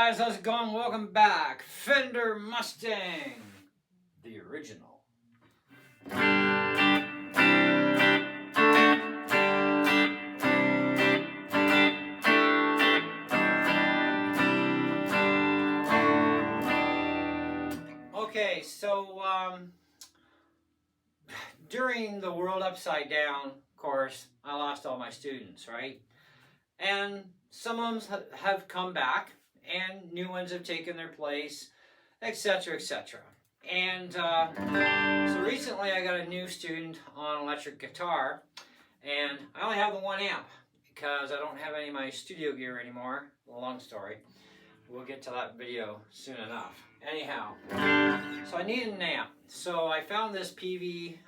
guys, how's it going? Welcome back. Fender Mustang, the original. Okay, so during the world upside down course, I lost all my students, right? And some of them have come back, and new ones have taken their place, etc., etc. And so recently I got a new student on electric guitar, and I only have the one amp because I don't have any of my studio gear anymore. Long story. We'll get to that video soon enough. Anyhow, so I needed an amp. So I found this PV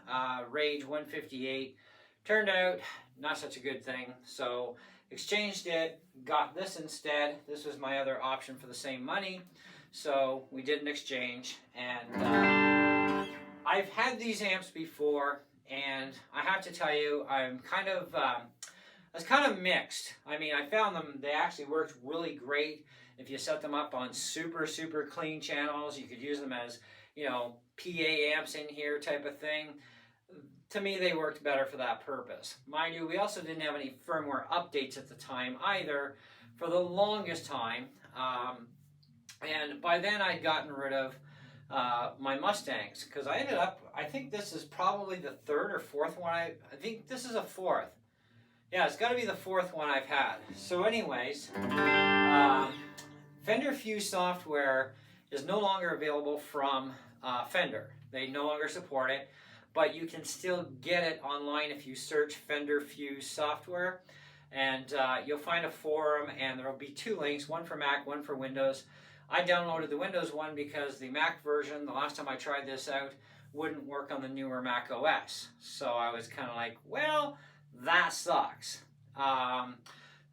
Rage 158. Turned out not such a good thing. So exchanged it, got this instead. This was my other option for the same money. So we did an exchange, and I've had these amps before, and I have to tell you, I'm kind of, I was kind of mixed. I mean, I found them, they actually worked really great. If you set them up on super clean channels, you could use them as, you know, PA amps in here type of thing. To me, they worked better for that purpose. Mind you, we also didn't have any firmware updates at the time either for the longest time. And by then I'd gotten rid of my Mustangs, because I ended up, I think this is probably the third or fourth one. I think this is a fourth. Yeah, it's got to be the fourth one I've had. So anyways, Fender Fuse software is no longer available from Fender. They no longer support it, but you can still get it online if you search Fender Fuse software, and you'll find a forum, and there will be two links, one for Mac, one for Windows. I downloaded the Windows one because the Mac version, the last time I tried this out, wouldn't work on the newer Mac OS. So I was kind of like, well, that sucks.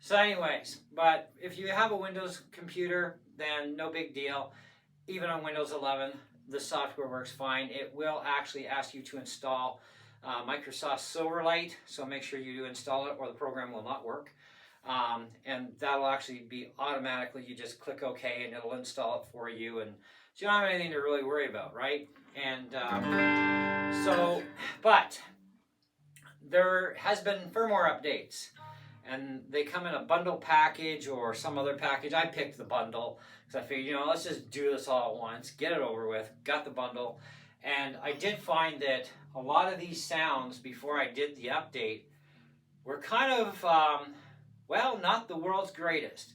So anyways, but if you have a Windows computer, then no big deal. Even on Windows 11, the software works fine. It will actually ask you to install Microsoft Silverlight, so make sure you do install it or the program will not work. And that'll actually be automatically, you just click OK and it'll install it for you, and so you don't have anything to really worry about, right? And but there has been firmware updates, and they come in a bundle package or some other package. I picked the bundle because I figured, you know, let's just do this all at once, get it over with. Got the bundle, and I did find that a lot of these sounds before I did the update were kind of, well, not the world's greatest.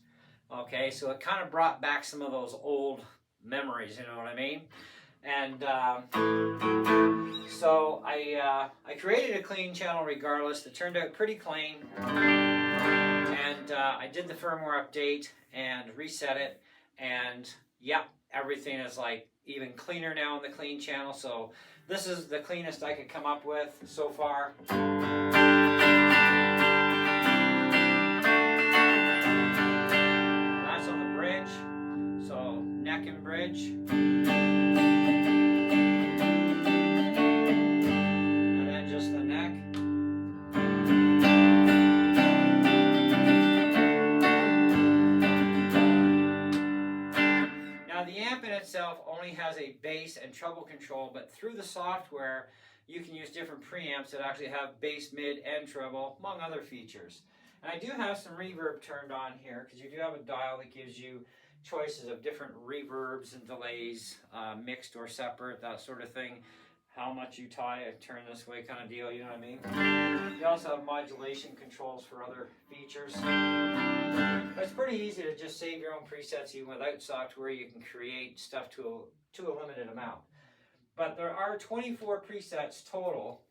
Okay, so it kind of brought back some of those old memories, you know what I mean? And so I created a clean channel regardless. It turned out pretty clean. And I did the firmware update and reset it. And yeah, everything is like even cleaner now in the clean channel. So this is the cleanest I could come up with so far. That's on the bridge. So neck and bridge. Itself only has a bass and treble control, but through the software you can use different preamps that actually have bass, mid, and treble, among other features. And I do have some reverb turned on here because you do have a dial that gives you choices of different reverbs and delays, mixed or separate, that sort of thing. How much you tie it, turn this way kind of deal, you know what I mean? You also have modulation controls for other features. But it's pretty easy to just save your own presets. Even without software, you can create stuff to a limited amount. But there are 24 presets total,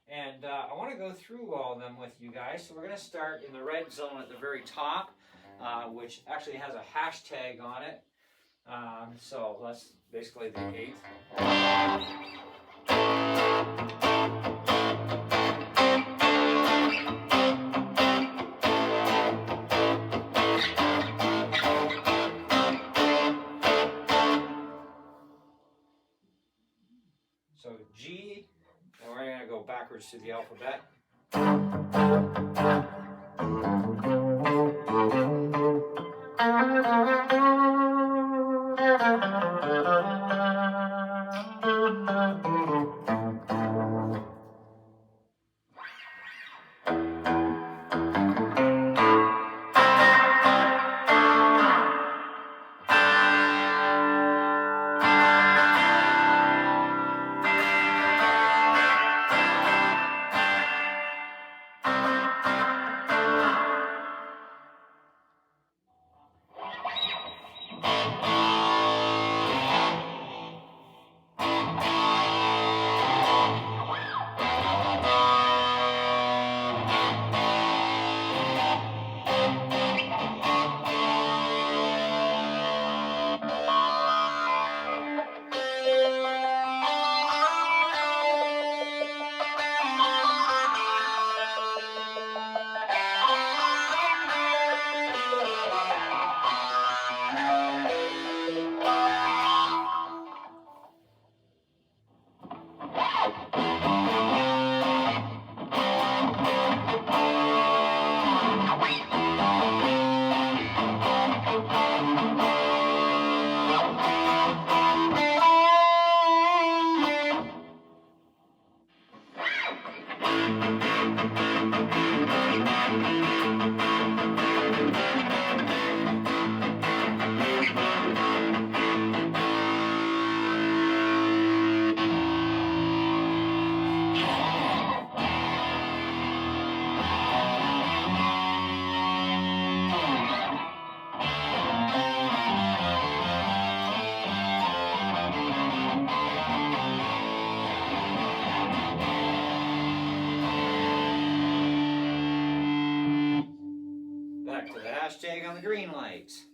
and I want to go through all of them with you guys. So we're going to start in the red zone at the very top, which actually has a hashtag on it. So that's basically the 8th. So G, and we're going to go backwards through the alphabet. hashtag on the green lights.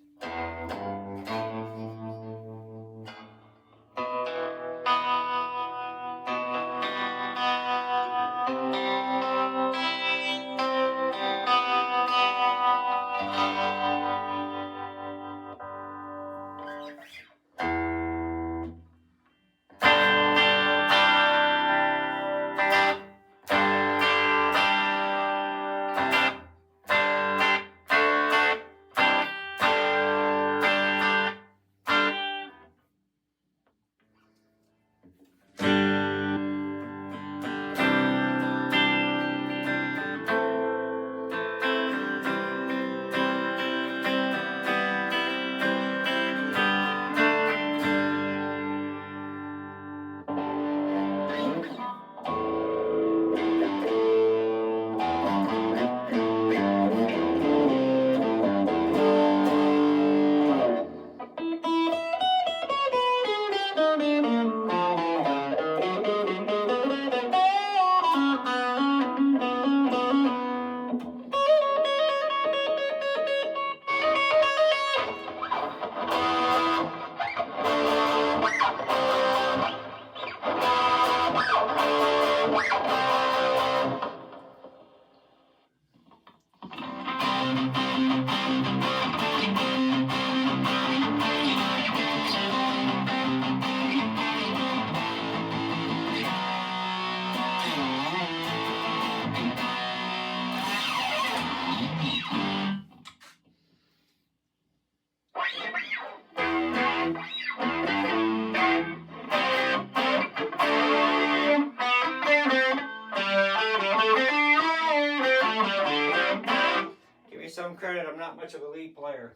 Some credit, I'm not much of a lead player.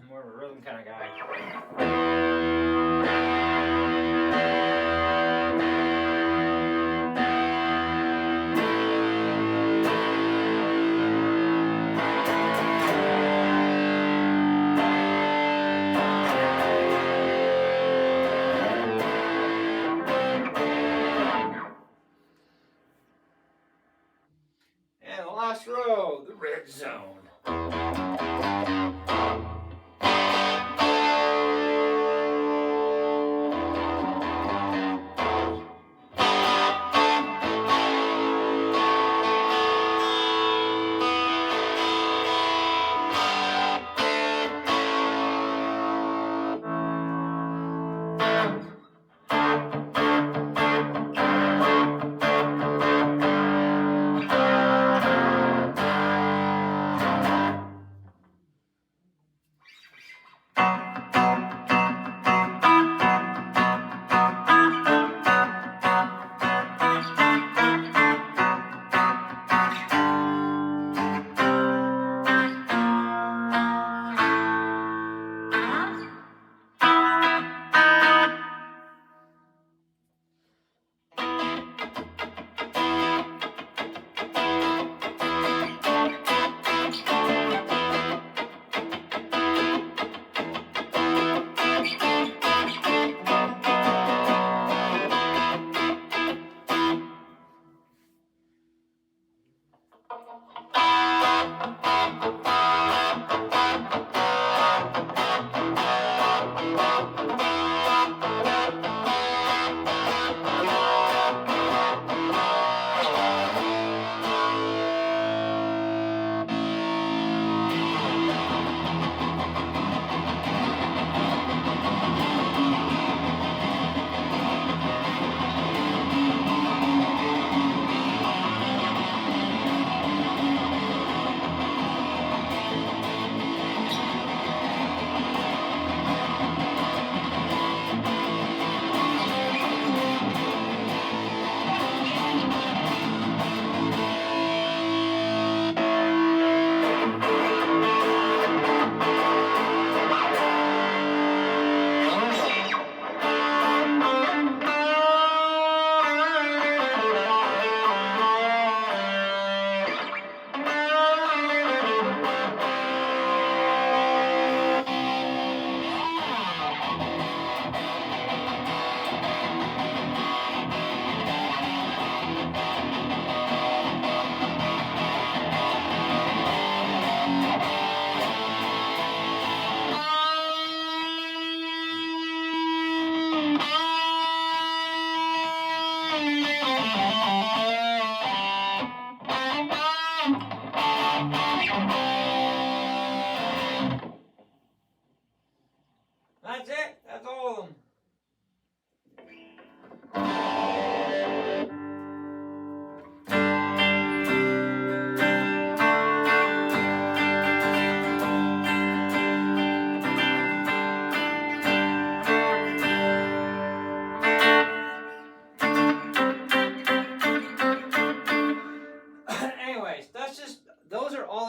More of a rhythm kind of guy. And the last row, the red zone.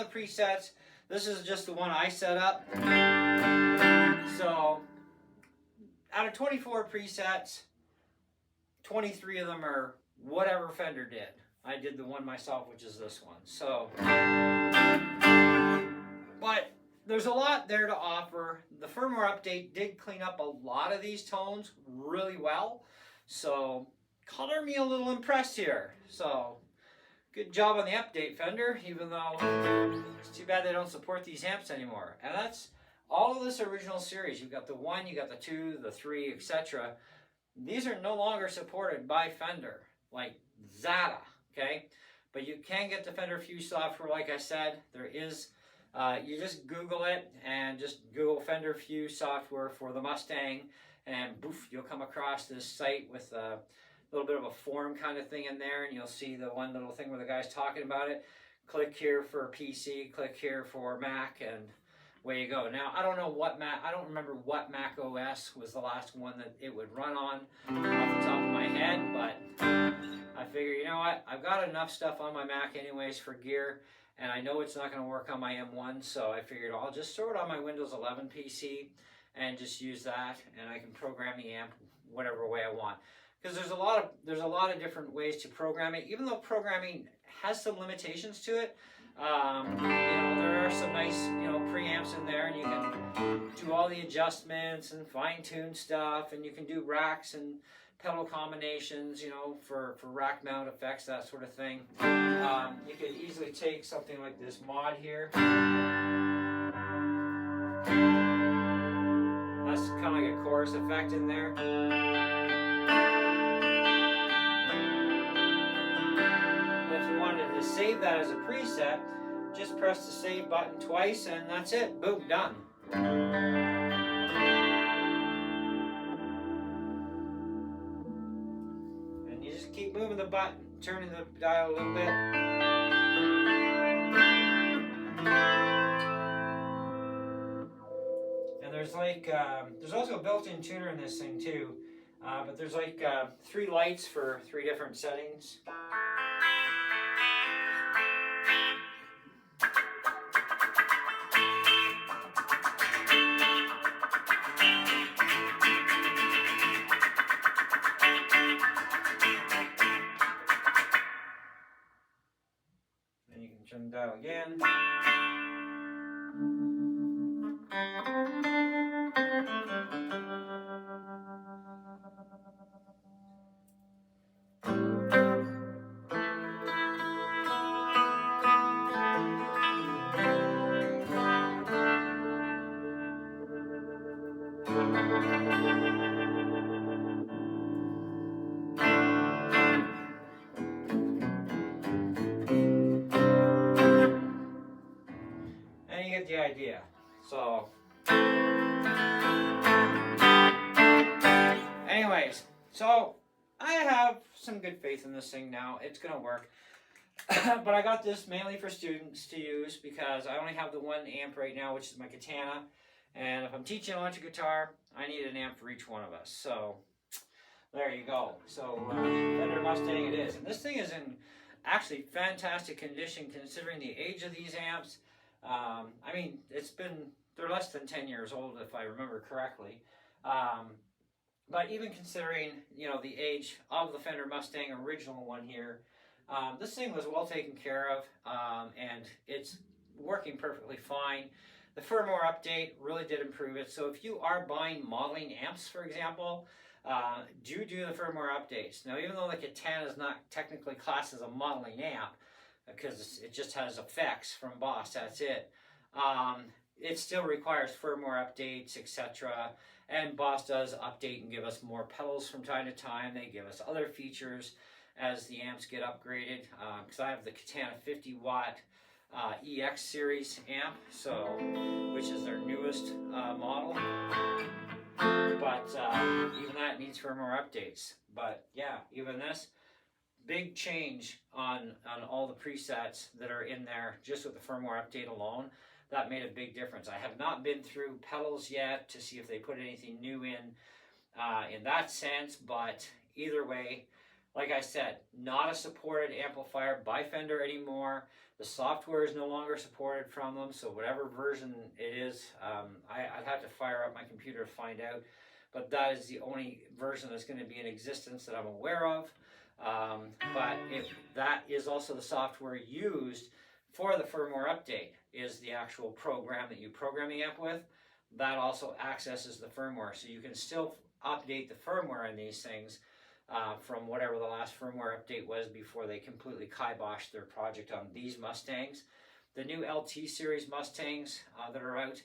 the presets. This is just the one I set up. So out of 24 presets, 23 of them are whatever Fender did. I did the one myself, which is this one. So, but there's a lot there to offer. The firmware update did clean up a lot of these tones really well. So, color me a little impressed here. So, good job on the update, Fender, even though it's too bad they don't support these amps anymore. And that's all of this original series. You've got the 1, you got the 2, the 3, etc. These are no longer supported by Fender, like Zada, okay? But you can get the Fender Fuse software, like I said. There is, you just Google it and just Google Fender Fuse software for the Mustang, and boof, you'll come across this site with a little bit of a forum kind of thing in there, and you'll see the one little thing where the guy's talking about it. Click here for PC, click here for Mac, and way you go. Now, I don't know what I don't remember what Mac OS was the last one that it would run on off the top of my head, but I figure, you know what, I've got enough stuff on my Mac anyways for gear, and I know it's not going to work on my M1, so I figured I'll just throw it on my Windows 11 PC and just use that, and I can program the amp whatever way I want. Because there's a lot of different ways to program it, even though programming has some limitations to it. You know, there are some nice, you know, preamps in there, and you can do all the adjustments and fine-tune stuff, and you can do racks and pedal combinations, you know, for rack mount effects, that sort of thing. You could easily take something like this mod here. That's kind of like a chorus effect in there. To save that as a preset, just press the save button twice and that's it. Boom, done. And you just keep moving the button, turning the dial a little bit. And there's like, there's also a built-in tuner in this thing too, but there's like 3 lights for 3 different settings. Turn the dial again. The idea. So anyways, so I have some good faith in this thing now. It's gonna work. But I got this mainly for students to use because I only have the 1 amp right now, which is my Katana, and if I'm teaching electric guitar, I need an amp for each one of us. So there you go. So Fender Mustang it is, and this thing is in actually fantastic condition considering the age of these amps. I mean, they're less than 10 years old if I remember correctly. But even considering, you know, the age of the Fender Mustang original one here, this thing was well taken care of, and it's working perfectly fine. The firmware update really did improve it. So if you are buying modeling amps, for example, do the firmware updates. Now, even though the Katana is not technically classed as a modeling amp, because it just has effects from Boss, that's it. It still requires firmware updates, etc. And Boss does update and give us more pedals from time to time. They give us other features as the amps get upgraded. Because I have the Katana 50 watt EX series amp, so which is their newest model. But even that needs firmware updates. But yeah, even this. Big change on all the presets that are in there just with the firmware update alone. That made a big difference. I have not been through pedals yet to see if they put anything new in that sense, but either way, Like I said, not a supported amplifier by Fender anymore. The software is no longer supported from them, so whatever version it is, I'd have to fire up my computer to find out. But that is the only version that's going to be in existence that I'm aware of. But if that is also the software used for the firmware update, is the actual program that you program the amp with, that also accesses the firmware. So you can still update the firmware in these things from whatever the last firmware update was before they completely kiboshed their project on these Mustangs. The new LT series Mustangs that are out,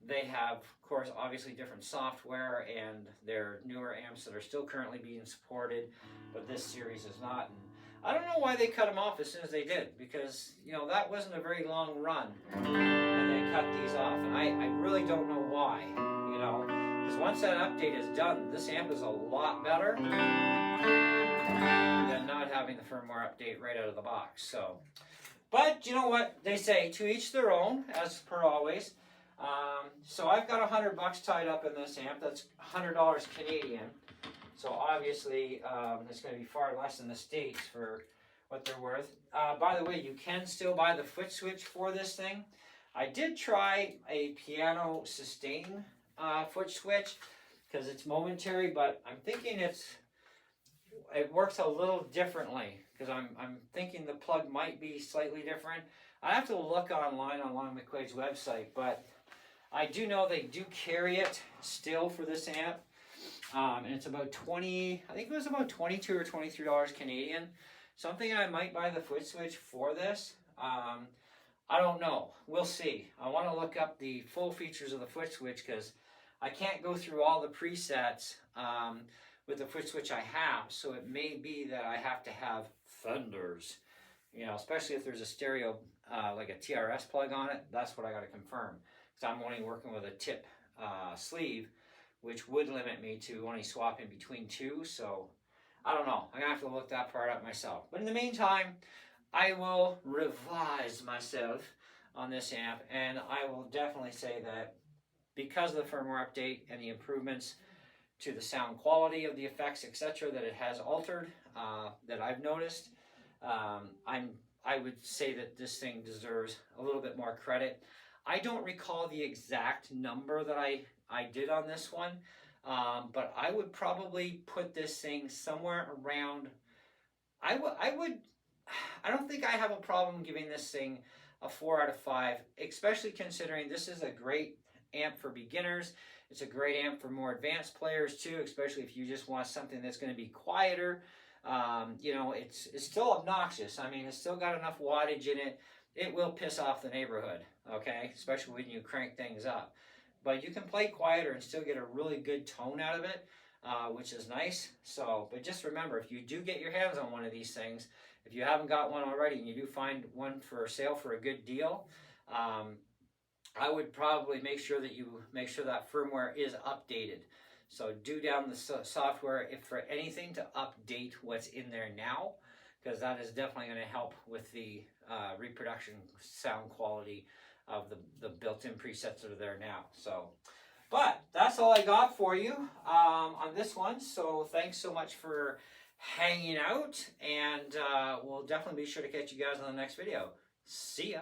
they have, of course, obviously different software, and they're newer amps that are still currently being supported, but this series is not. And I don't know why they cut them off as soon as they did, because, you know, that wasn't a very long run, and they cut these off, and I really don't know why, you know, because once that update is done, this amp is a lot better than not having the firmware update right out of the box. So, but you know what they say, to each their own, as per always. So I've got $100 tied up in this amp. That's $100 Canadian. So obviously it's going to be far less in the States for what they're worth. By the way, you can still buy the foot switch for this thing. I did try a piano sustain foot switch because it's momentary, but I'm thinking it works a little differently, because I'm thinking the plug might be slightly different. I have to look online on Long McQuaid's website, but I do know they do carry it still for this amp, and it's about I think it was about $22 or $23 Canadian. So I'm thinking I might buy the foot switch for this. I don't know. We'll see. I want to look up the full features of the foot switch, because I can't go through all the presets with the foot switch I have. So it may be that I have to have Fenders, you know, especially if there's a stereo like a TRS plug on it. That's what I got to confirm, because I'm only working with a tip sleeve, which would limit me to only swapping between two. So I don't know. I'm gonna have to look that part up myself. But in the meantime, I will revise myself on this amp, and I will definitely say that because of the firmware update and the improvements to the sound quality of the effects, etc., that it has altered, that I've noticed, I would say that this thing deserves a little bit more credit. I don't recall the exact number that I did on this one, but I would probably put this thing somewhere around, I don't think I have a problem giving this thing a 4 out of 5, especially considering this is a great amp for beginners. It's a great amp for more advanced players too, especially if you just want something that's going to be quieter. You know, it's still obnoxious. I mean, it's still got enough wattage in it. It will piss off the neighborhood, okay? Especially when you crank things up. But you can play quieter and still get a really good tone out of it, which is nice. So, but just remember, if you do get your hands on one of these things, if you haven't got one already and you do find one for sale for a good deal, I would probably make sure that firmware is updated. So do down the software, if for anything, to update what's in there now, because that is definitely going to help with the reproduction sound quality of the built-in presets that are there now. So, but that's all I got for you on this one. So thanks so much for hanging out, and we'll definitely be sure to catch you guys on the next video. See ya.